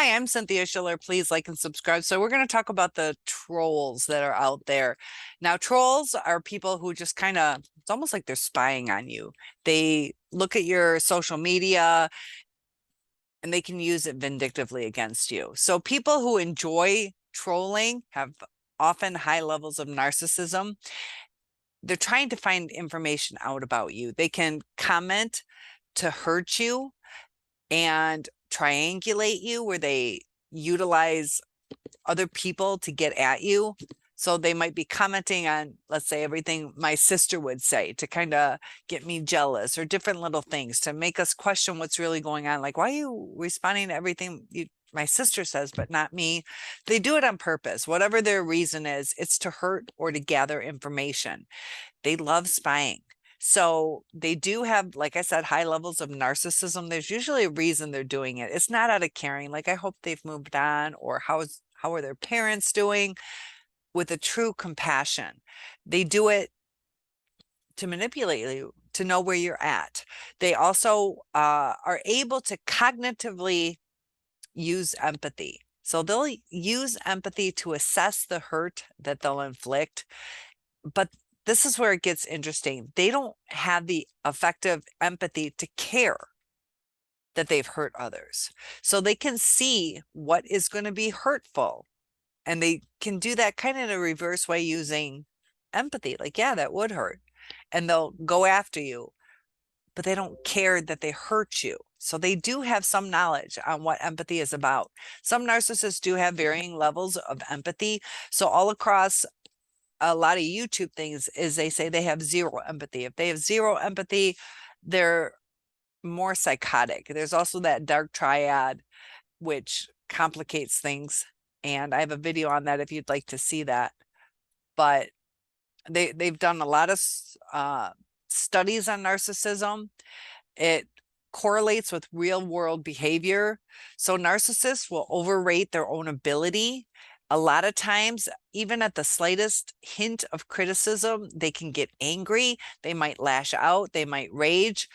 Hi, I'm Cynthia Schiller. Please like and subscribe. So we're going to talk about the trolls that are out there. Now, trolls are people who just kind of, it's almost like they're spying on you. They look at your social media and they can use it vindictively against you. So people who enjoy trolling have often high levels of narcissism. They're trying to find information out about you. They can comment to hurt you and triangulate you, where they utilize other people to get at you. So they might be commenting on, let's say, everything my sister would say to kind of get me jealous, or different little things to make us question what's really going on. Like, why are you responding to everything my sister says, but not me? They do it on purpose. Whatever their reason is, it's to hurt or to gather information. They love spying. So they do have, like I said, high levels of narcissism. There's usually a reason they're doing it. It's not out of caring, like I hope they've moved on, or how are their parents doing, with a true compassion. They do it to manipulate you, to know where you're at. They also are able to cognitively use empathy. So they'll use empathy to assess the hurt that they'll inflict. But this is where it gets interesting. They don't have the effective empathy to care that they've hurt others. So they can see what is going to be hurtful. And they can do that kind of in a reverse way using empathy. Like, yeah, that would hurt. And they'll go after you, but they don't care that they hurt you. So they do have some knowledge on what empathy is about. Some narcissists do have varying levels of empathy. So all across a lot of YouTube things is they say they have zero empathy. If they have zero empathy, they're more psychotic. There's also that dark triad, which complicates things. And I have a video on that if you'd like to see that. But they've done a lot of studies on narcissism. It correlates with real world behavior. So narcissists will overrate their own ability. A lot of times, even at the slightest hint of criticism, they can get angry. They might lash out. They might rage.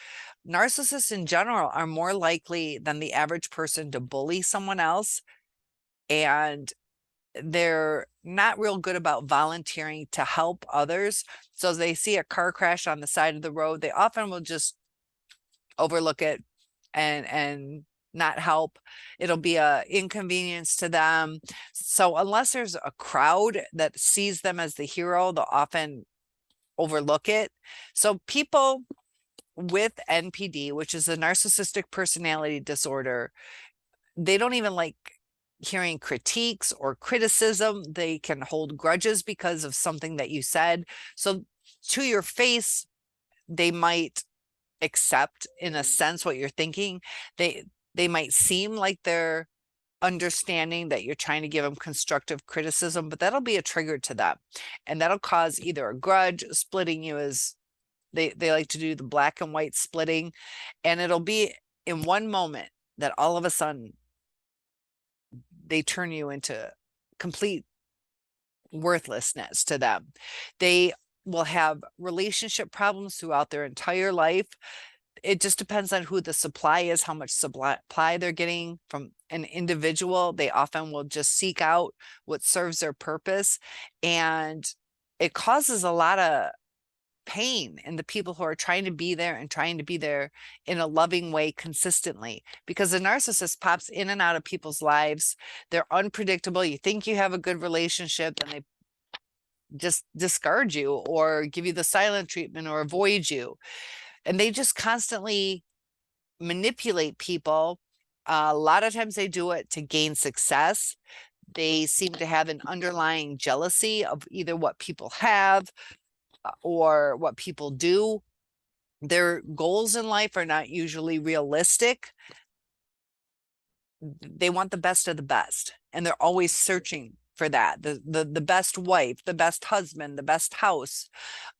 Narcissists in general are more likely than the average person to bully someone else. And they're not real good about volunteering to help others. So as they see a car crash on the side of the road, they often will just overlook it and not help. It'll be a inconvenience to them. So unless there's a crowd that sees them as the hero, they'll often overlook it. So people with NPD, which is a narcissistic personality disorder, they don't even like hearing critiques or criticism. They can hold grudges because of something that you said. So to your face, they might accept in a sense what you're thinking. They might seem like they're understanding that you're trying to give them constructive criticism, but that'll be a trigger to them, and that'll cause either a grudge. Splitting you is, they like to do the black and white splitting, and it'll be in one moment that all of a sudden they turn you into complete worthlessness to them. They will have relationship problems throughout their entire life. It just depends on who the supply is, how much supply they're getting from an individual. They often will just seek out what serves their purpose, and it causes a lot of pain in the people who are trying to be there and trying to be there in a loving way consistently, because a narcissist pops in and out of people's lives. They're unpredictable. You think you have a good relationship, and they just discard you or give you the silent treatment or avoid you. And they just constantly manipulate people. A lot of times they do it to gain success. They seem to have an underlying jealousy of either what people have or what people do. Their goals in life are not usually realistic. They want the best of the best, and they're always searching for that, the best wife, the best husband, the best house.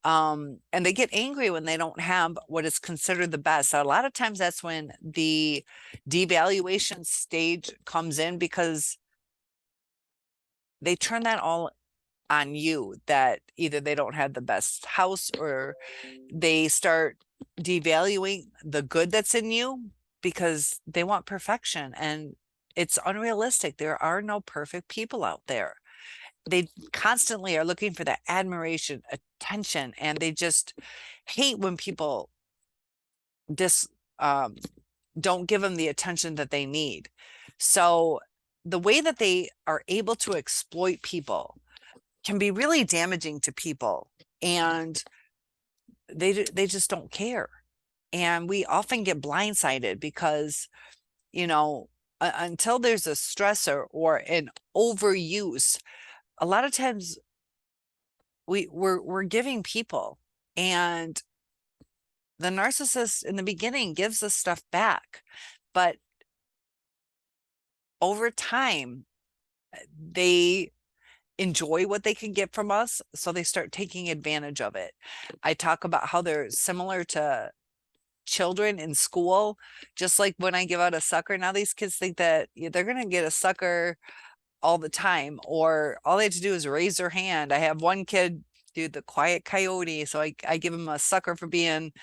And they get angry when they don't have what is considered the best. So a lot of times that's when the devaluation stage comes in, because they turn that all on you, that either they don't have the best house, or they start devaluing the good that's in you because they want perfection. And It's unrealistic. There are no perfect people out there. They constantly are looking for that admiration, attention, and they just hate when people dis um, don't give them the attention that they need. So the way that they are able to exploit people can be really damaging to people, and they just don't care. And we often get blindsided because, you know, until there's a stressor or an overuse, a lot of times we're giving people, and the narcissist in the beginning gives us stuff back, but over time they enjoy what they can get from us, so they start taking advantage of it. I talk about how they're similar to children in school. Just like when I give out a sucker, now these kids think that they're going to get a sucker all the time, or all they have to do is raise their hand. I have one kid do the quiet coyote, so I give him a sucker for being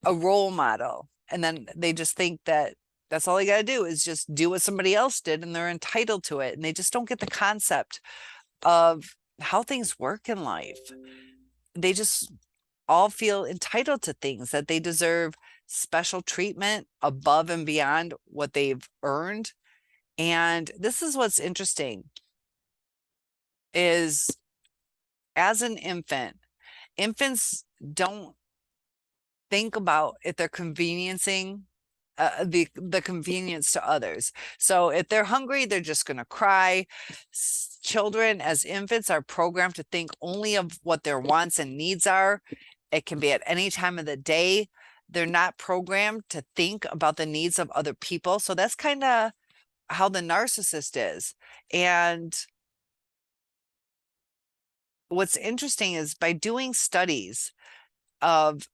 a role model, and then they just think that that's all they got to do is just do what somebody else did and they're entitled to it, and they just don't get the concept of how things work in life. They just all feel entitled to things, that they deserve special treatment above and beyond what they've earned. And this is what's interesting is, as an infant, infants don't think about if they're conveniencing the convenience to others. So if they're hungry, they're just going to cry. Children as infants are programmed to think only of what their wants and needs are. It can be at any time of the day. They're not programmed to think about the needs of other people. So that's kind of how the narcissist is. And what's interesting is, by doing studies of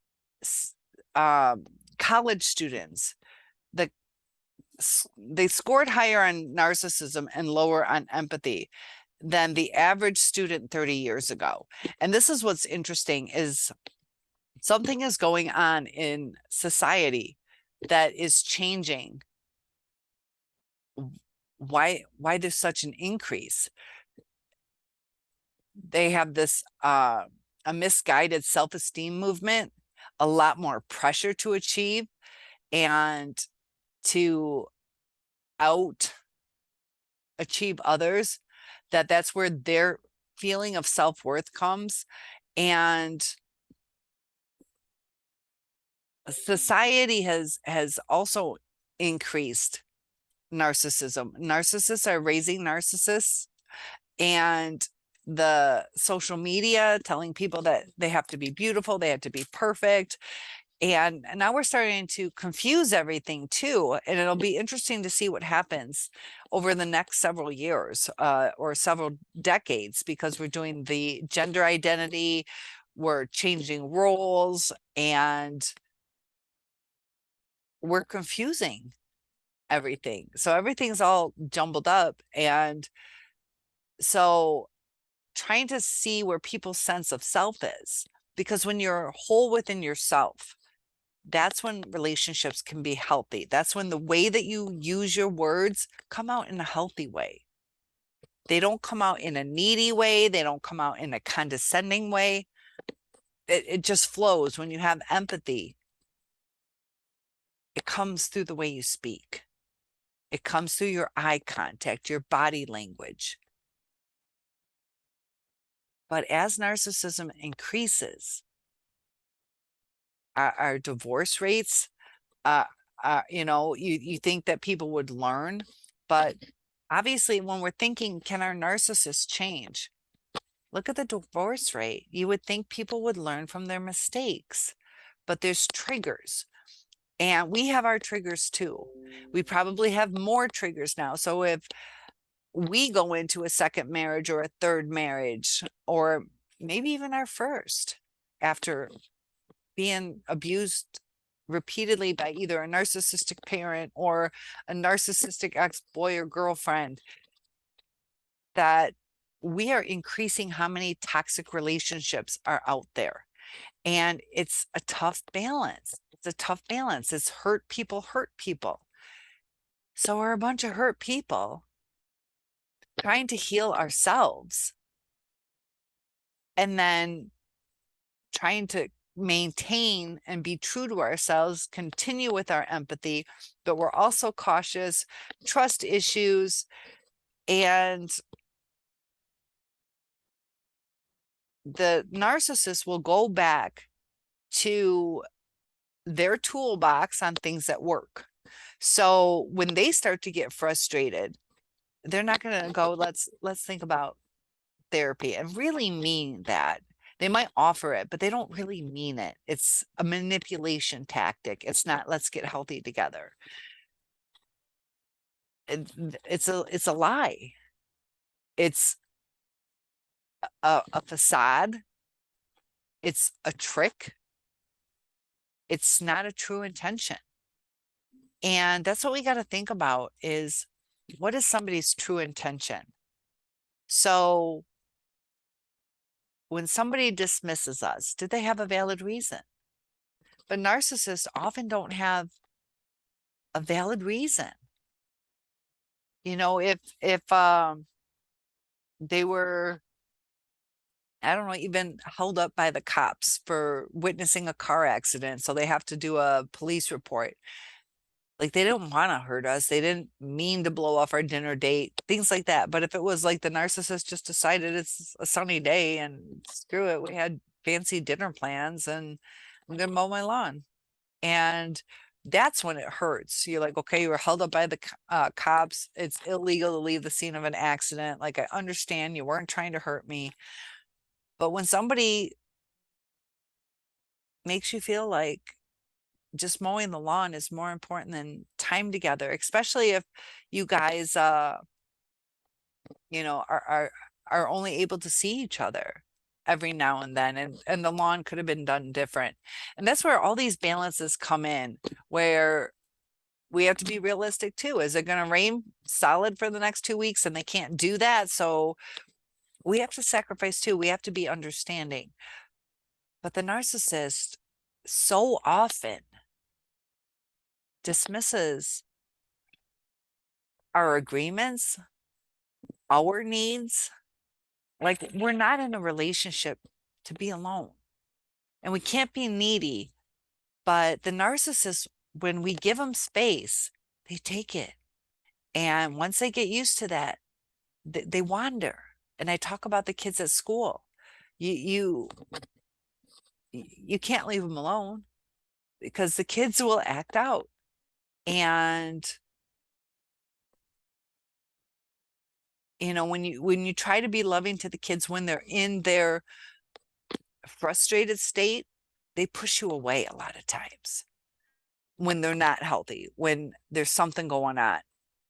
college students, the they scored higher on narcissism and lower on empathy than the average student 30 years ago. And this is what's interesting is, something is going on in society that is changing why there's such an increase. They have this a misguided self-esteem movement, a lot more pressure to achieve and to out achieve others, that's where their feeling of self-worth comes. And society has also increased narcissism. Narcissists are raising narcissists, and the social media telling people that they have to be beautiful, they have to be perfect. And now we're starting to confuse everything too. And it'll be interesting to see what happens over the next several years or several decades, because we're doing the gender identity, we're changing roles, and we're confusing everything. So everything's all jumbled up. And so trying to see where people's sense of self is, because when you're whole within yourself, that's when relationships can be healthy. That's when the way that you use your words come out in a healthy way. They don't come out in a needy way. They don't come out in a condescending way. It just flows. When you have empathy, it comes through the way you speak. It comes through your eye contact, your body language. But as narcissism increases, our divorce rates, you think that people would learn, but obviously when we're thinking, can our narcissist change? Look at the divorce rate. You would think people would learn from their mistakes, but there's triggers, and we have our triggers too. We probably have more triggers now. So if we go into a second marriage or a third marriage, or maybe even our first, after being abused repeatedly by either a narcissistic parent or a narcissistic ex-boy or girlfriend, that we are increasing how many toxic relationships are out there. And it's a tough balance. It's a tough balance. It's hurt people hurt people. So we're a bunch of hurt people trying to heal ourselves and then trying to maintain and be true to ourselves, continue with our empathy, but we're also cautious, trust issues, and the narcissist will go back to their toolbox on things that work. So when they start to get frustrated, they're not going to go, let's think about therapy and really mean that. They might offer it, but they don't really mean it. It's a manipulation tactic. It's not, let's get healthy together. It's a lie. It's a facade. It's a trick. It's not a true intention. And that's what we got to think about is, what is somebody's true intention? So when somebody dismisses us, did they have a valid reason? But narcissists often don't have a valid reason. You know, if they were, I don't know, even held up by the cops for witnessing a car accident, so they have to do a police report. Like, they didn't want to hurt us. They didn't mean to blow off our dinner date, things like that. But if it was like the narcissist just decided it's a sunny day and screw it, we had fancy dinner plans and I'm gonna mow my lawn. And that's when it hurts. You're like, okay, you were held up by the cops. It's illegal to leave the scene of an accident. Like, I understand you weren't trying to hurt me. But when somebody makes you feel like just mowing the lawn is more important than time together, especially if you guys, you know, are only able to see each other every now and then, and the lawn could have been done different. And that's where all these balances come in, where we have to be realistic too. Is it going to rain solid for the next 2 weeks? And they can't do that. So we have to sacrifice too. We have to be understanding. But the narcissist so often dismisses our agreements, our needs. Like, we're not in a relationship to be alone, and we can't be needy. But the narcissist, when we give them space, they take it. And once they get used to that, they wander. And I talk about the kids at school. You can't leave them alone because the kids will act out. And you know, when you try to be loving to the kids when they're in their frustrated state, they push you away a lot of times when they're not healthy, when there's something going on.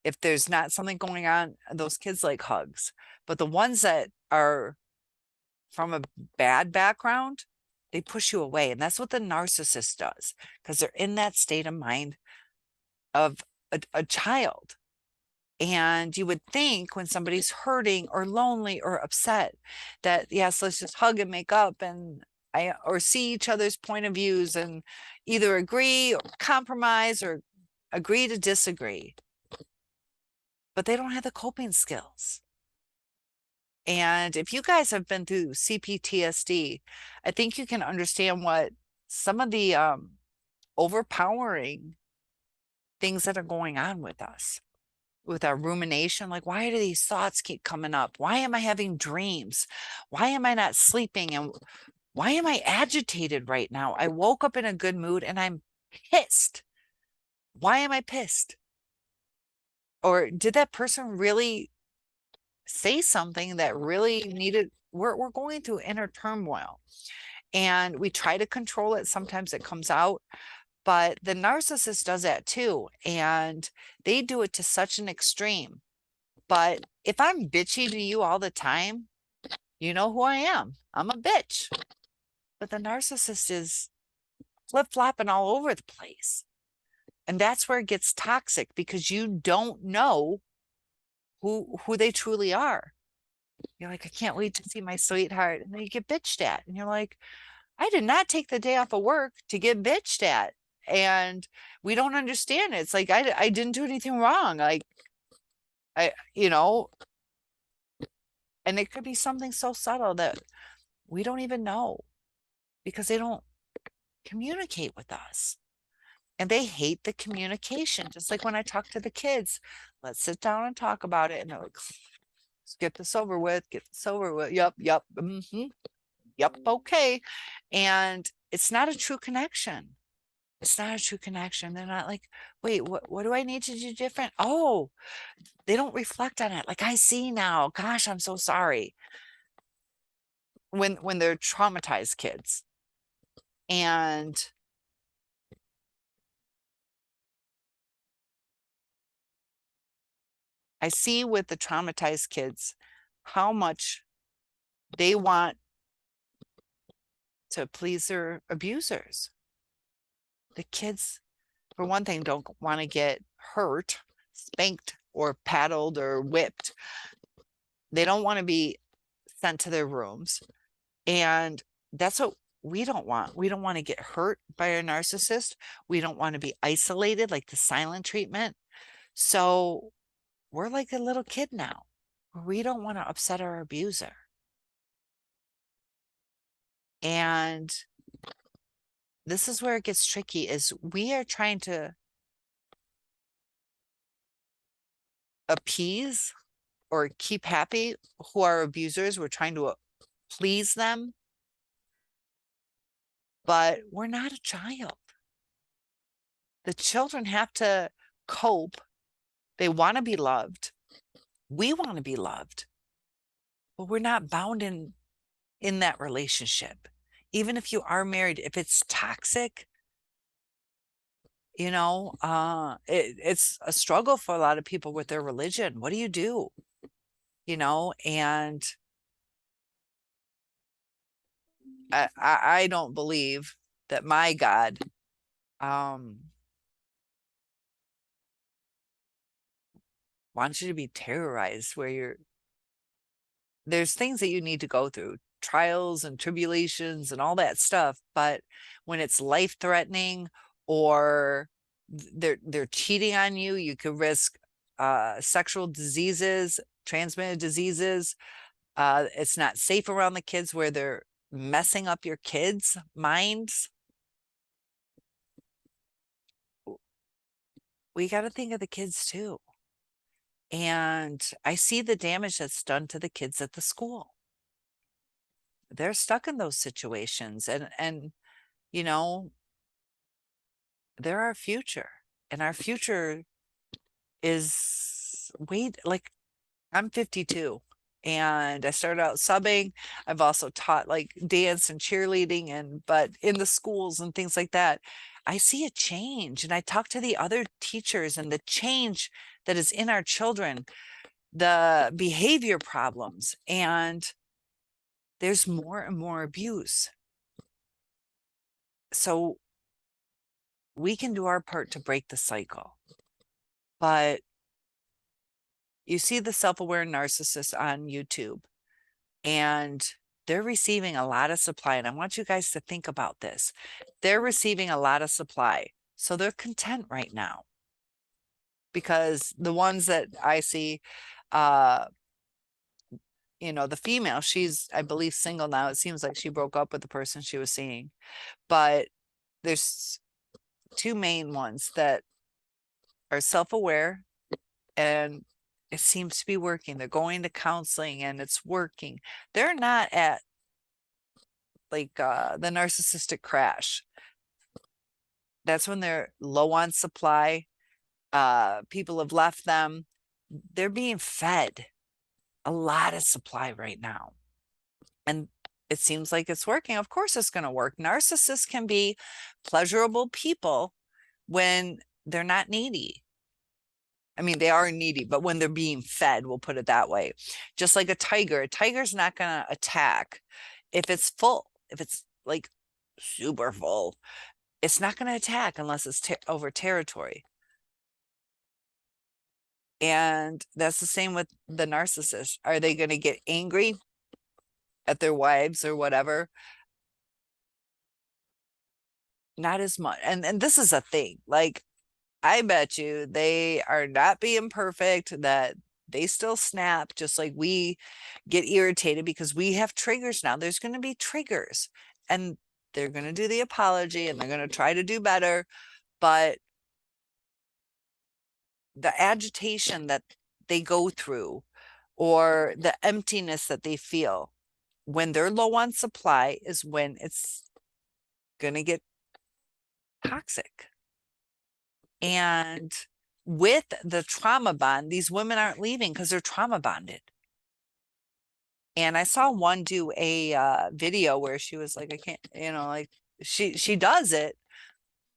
If there's not something going on, those kids like hugs. But the ones that are from a bad background, they push you away. And that's what the narcissist does, because they're in that state of mind of a child. And you would think when somebody's hurting or lonely or upset that, yes, let's just hug and make up and or see each other's point of views and either agree or compromise or agree to disagree. But they don't have the coping skills. And if you guys have been through CPTSD, I think you can understand what some of the overpowering things that are going on with us. With our rumination, like, why do these thoughts keep coming up? Why am I having dreams? Why am I not sleeping? And why am I agitated right now? I woke up in a good mood and I'm pissed. Why am I pissed? Or did that person really say something that really needed? We're going through inner turmoil and we try to control it. Sometimes it comes out. But the narcissist does that too. And they do it to such an extreme. But if I'm bitchy to you all the time, you know who I am. I'm a bitch. But the narcissist is flip-flopping all over the place. And that's where it gets toxic, because you don't know who they truly are. You're like, I can't wait to see my sweetheart. And then you get bitched at. And you're like, I did not take the day off of work to get bitched at. and we don't understand it. It's like, I didn't do anything wrong. Like, you know, and it could be something so subtle that we don't even know because they don't communicate with us. And they hate the communication. Just like when I talk to the kids, let's sit down and talk about it. And they're like, let's get this over with, get this over with. Yep, yep, yep, okay. And it's not a true connection. It's not a true connection. They're not like, wait, what do I need to do different? Oh, they don't reflect on it. Like, I see now. Gosh, I'm so sorry. When they're traumatized kids. And I see with the traumatized kids how much they want to please their abusers. The kids, for one thing, don't want to get hurt, spanked, or paddled or whipped. They don't want to be sent to their rooms. And that's what we don't want. We don't want to get hurt by a narcissist. We don't want to be isolated, like the silent treatment. So we're like a little kid now. We don't want to upset our abuser. And this is where it gets tricky, is we are trying to appease or keep happy who are abusers. We're trying to please them, but we're not a child. The children have to cope. They want to be loved. We want to be loved, but we're not bound in that relationship. Even if you are married, if it's toxic, it's a struggle for a lot of people with their religion. What do you do? And I don't believe that my God wants you to be terrorized, where there's things that you need to go through, trials and tribulations and all that stuff. But when it's life threatening, or they're cheating on you, you could risk sexual diseases, transmitted diseases. It's not safe around the kids, where they're messing up your kids' minds. We got to think of the kids too. And I see the damage that's done to the kids at the school. They're stuck in those situations, and you know, they're our future. And our future is like, I'm 52 and I started out subbing. I've also taught like dance and cheerleading, but in the schools and things like that, I see a change. And I talk to the other teachers and the change that is in our children, the behavior problems, and there's more and more abuse. So we can do our part to break the cycle. But you see the self-aware narcissists on YouTube, and they're receiving a lot of supply. And I want you guys to think about this. They're receiving a lot of supply. So they're content right now. Because the ones that I see, the female, she's, I believe, single now. It seems like she broke up with the person she was seeing. But there's two main ones that are self-aware, and it seems to be working. They're going to counseling and it's working. They're not at like the narcissistic crash. That's when they're low on supply. People have left them. They're being fed a lot of supply right now. And it seems like it's working. Of course it's going to work. Narcissists can be pleasurable people when they're not needy. I mean, they are needy, but when they're being fed, we'll put it that way. Just like a tiger's not going to attack if it's full. If it's like super full, it's not going to attack unless it's over territory. And that's the same with the narcissist. Are they going to get angry at their wives or whatever? not as much. And this is a thing. Like, I bet you they are not being perfect, that they still snap just like we get irritated because we have triggers now. There's going to be triggers, and they're going to do the apology and they're going to try to do better. But the agitation that they go through, or the emptiness that they feel when they're low on supply, is when it's going to get toxic. And with the trauma bond, these women aren't leaving because they're trauma bonded. And I saw one do a video where she was like, I can't, like, she does it,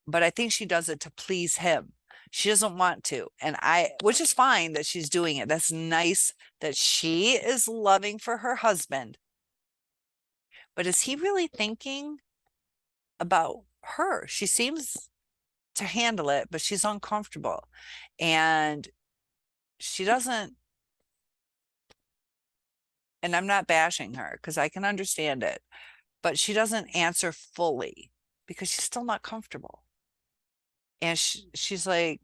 but I think she does it to please him. She doesn't want to. And which is fine that she's doing it. That's nice that she is loving for her husband. But is he really thinking about her? She seems to handle it, but she's uncomfortable. And she doesn't, and I'm not bashing her because I can understand it, but she doesn't answer fully because she's still not comfortable. And she's like,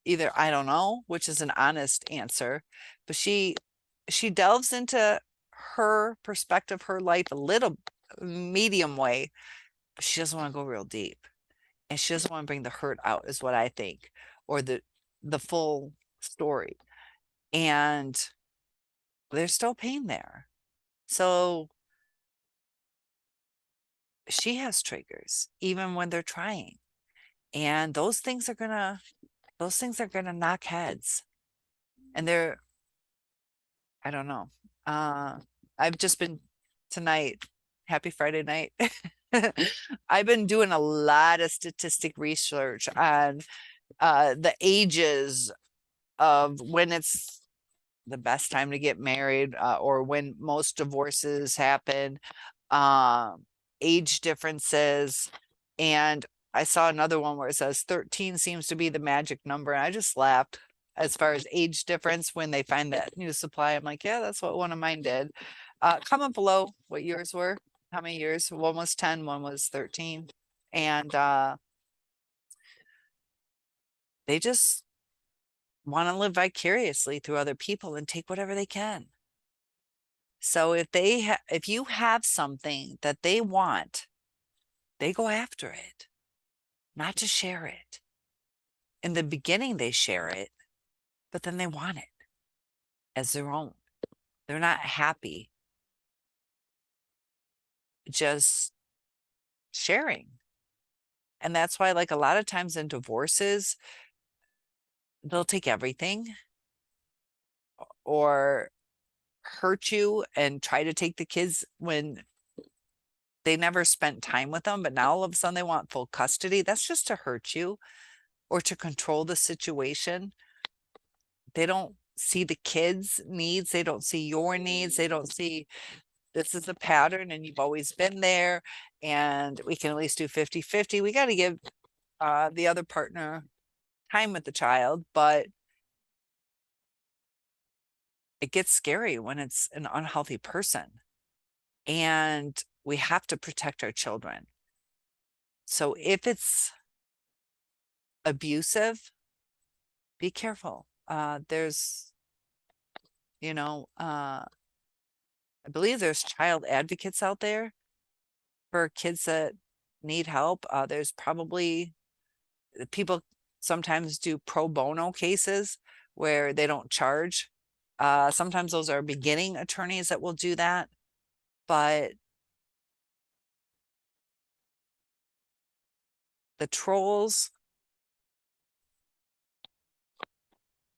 either I don't know, which is an honest answer, but she delves into her perspective, her life, a little medium way, but she doesn't want to go real deep. And she doesn't want to bring the hurt out, is what I think, or the full story. And there's still pain there. So she has triggers even when they're trying. And those things are gonna knock heads. And I don't know. I've just been tonight, happy Friday night. I've been doing a lot of statistic research on the ages of when it's the best time to get married, or when most divorces happen, age differences. And I saw another one where it says 13 seems to be the magic number. And I just laughed as far as age difference when they find that new supply. I'm like, yeah, that's what one of mine did. Comment below what yours were, how many years. One was 10, one was 13. And they just want to live vicariously through other people and take whatever they can. So if you have something that they want, they go after it, not to share it. In the beginning, they share it, but then they want it as their own. They're not happy just sharing. And that's why, like, a lot of times in divorces, they'll take everything or hurt you and try to take the kids when they never spent time with them, but now all of a sudden they want full custody. That's just to hurt you or to control the situation. They don't see the kids' needs. They don't see your needs. They don't see this is a pattern and you've always been there and we can at least do 50-50. We got to give the other partner time with the child, but it gets scary when it's an unhealthy person. And we have to protect our children. So if it's abusive, be careful. There's, I believe there's child advocates out there for kids that need help. There's probably people sometimes do pro bono cases where they don't charge. Sometimes those are beginning attorneys that will do that. But the trolls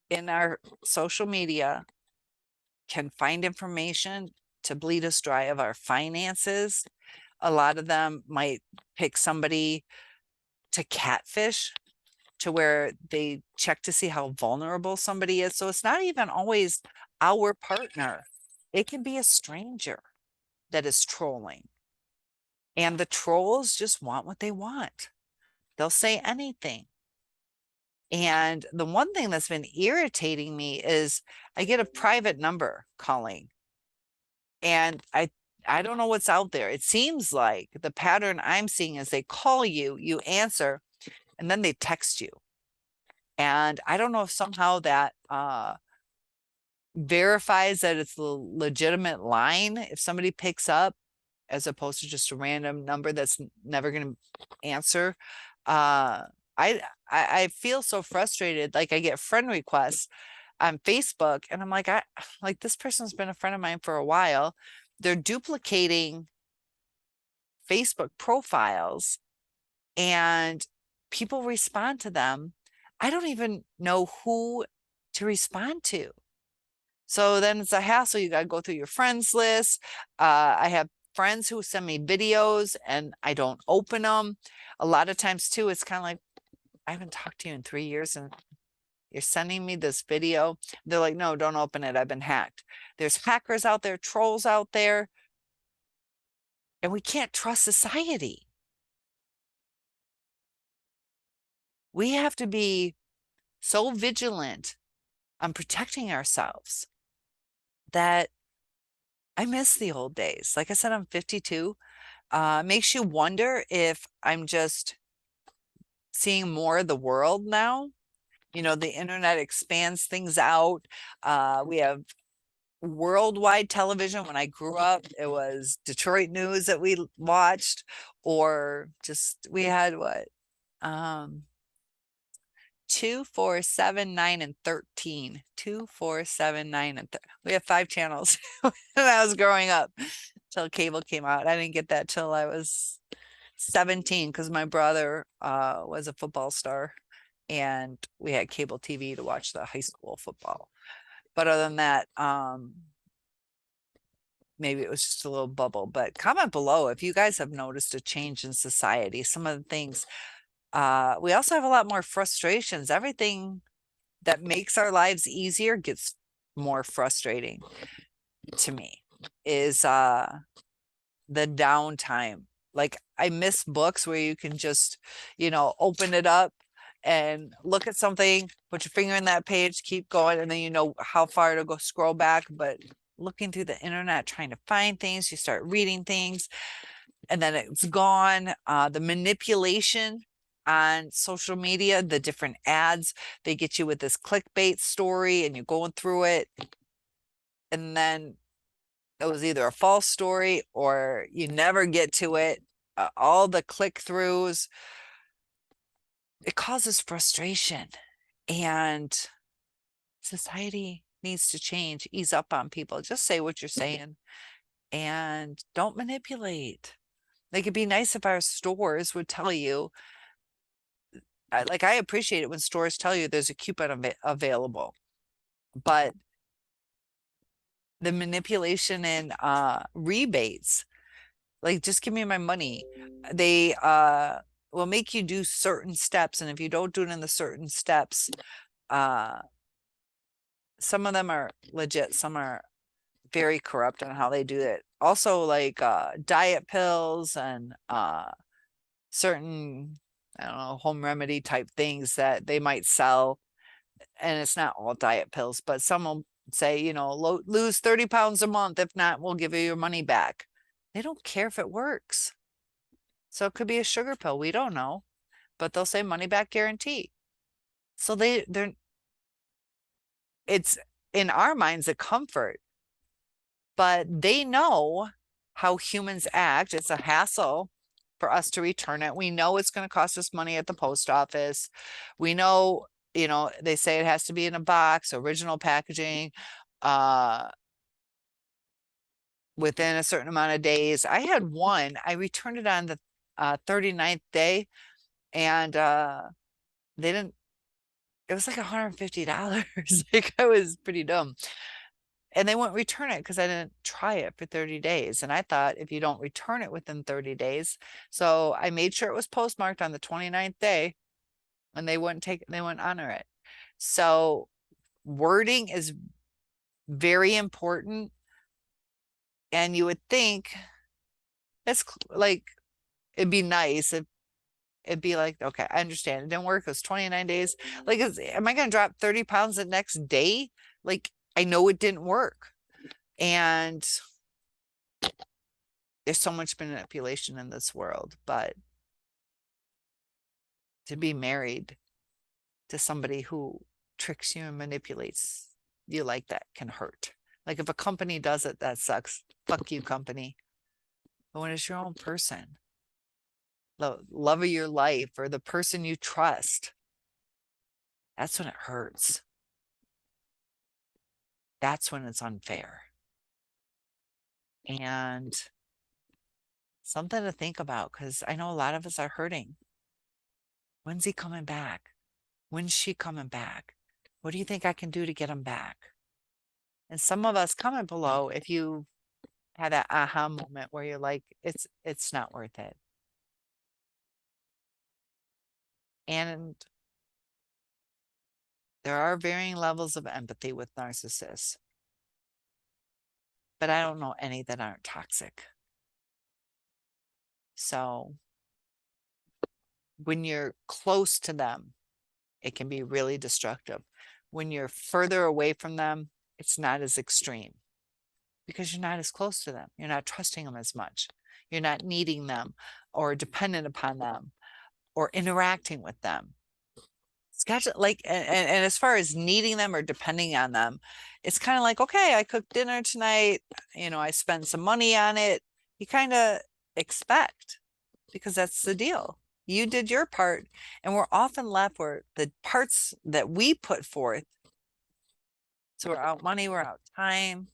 in our social media can find information to bleed us dry of our finances. A lot of them might pick somebody to catfish, to where they check to see how vulnerable somebody is. So it's not even always our partner. It can be a stranger that is trolling. And the trolls just want what they want. They'll say anything. And the one thing that's been irritating me is I get a private number calling. And I don't know what's out there. It seems like the pattern I'm seeing is they call you, you answer, and then they text you. And I don't know if somehow that verifies that it's a legitimate line if somebody picks up, as opposed to just a random number that's never going to answer. Uh, I feel so frustrated. Like I get friend requests on Facebook, and I'm like, I like this person's been a friend of mine for a while. They're duplicating Facebook profiles, and people respond to them. I don't even know who to respond to. So then it's a hassle. You got to go through your friends list. I have friends who send me videos and I don't open them. A lot of times too, it's kind of like, I haven't talked to you in 3 years and you're sending me this video. They're like, no, don't open it. I've been hacked. There's hackers out there, trolls out there, and we can't trust society. We have to be so vigilant on protecting ourselves that I miss the old days. Like I said, I'm 52. Makes you wonder if I'm just seeing more of the world now. You know, the internet expands things out. We have worldwide television. When I grew up, it was Detroit news that we watched, or just we had what? 2, 4, 7, 9, and 13. 2, 4, 7, 9, and we have 5 channels when I was growing up till cable came out. I didn't get that till I was 17 because my brother was a football star and we had cable TV to watch the high school football. But other than that, maybe it was just a little bubble. But comment below if you guys have noticed a change in society. Some of the things. We also have a lot more frustrations. Everything that makes our lives easier gets more frustrating to me. Is the downtime. Like I miss books where you can just, you know, open it up and look at something, put your finger in that page, keep going, and then you know how far to go scroll back. But looking through the internet, trying to find things, you start reading things, and then it's gone. The manipulation on social media, the different ads, they get you with this clickbait story and you're going through it. And then it was either a false story or you never get to it. All the click throughs, it causes frustration, and society needs to change. Ease up on people. Just say what you're saying and don't manipulate. Like it'd be nice if our stores would tell you, like I appreciate it when stores tell you there's a coupon available, but the manipulation and rebates, like just give me my money. They will make you do certain steps, and if you don't do it in the certain steps, some of them are legit, some are very corrupt on how they do it. Also like diet pills and certain, I don't know, home remedy type things that they might sell. And it's not all diet pills, but some will say, you know, lose 30 pounds a month. If not, we'll give you your money back. They don't care if it works. So it could be a sugar pill. We don't know, but they'll say money back guarantee. So it's in our minds a comfort, but they know how humans act. It's a hassle for us to return it. We know it's going to cost us money at the post office. We know, you know, they say it has to be in a box, original packaging, within a certain amount of days. I had one, I returned it on the 39th day, and they didn't, it was like $150. Like I was pretty dumb. And they wouldn't return it because I didn't try it for 30 days. And I thought if you don't return it within 30 days. So I made sure it was postmarked on the 29th day, and they wouldn't honor it. So wording is very important. And you would think it's like, it'd be nice if it'd be like, okay, I understand. It didn't work. It was 29 days. Like, am I going to drop 30 pounds the next day? Like, I know it didn't work. And there's so much manipulation in this world, but to be married to somebody who tricks you and manipulates you like that can hurt. Like if a company does it, that sucks. Fuck you, company. But when it's your own person, the love of your life or the person you trust, that's when it hurts. That's when it's unfair. And something to think about, because I know a lot of us are hurting. When's he coming back? When's she coming back? What do you think I can do to get him back? And some of us, comment below if you had that aha moment where you're like, it's not worth it. And there are varying levels of empathy with narcissists, but I don't know any that aren't toxic. So when you're close to them, it can be really destructive. When you're further away from them, it's not as extreme because you're not as close to them. You're not trusting them as much. You're not needing them or dependent upon them or interacting with them. It's got to like, and as far as needing them or depending on them, it's kind of like, okay, I cooked dinner tonight. I spent some money on it. You kind of expect because that's the deal. You did your part, and we're often left where the parts that we put forth. So we're out money, we're out time,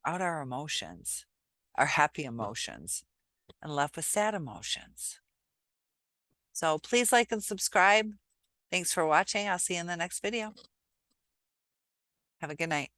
out our emotions, our happy emotions, and left with sad emotions. So please like and subscribe. Thanks for watching. I'll see you in the next video. Have a good night.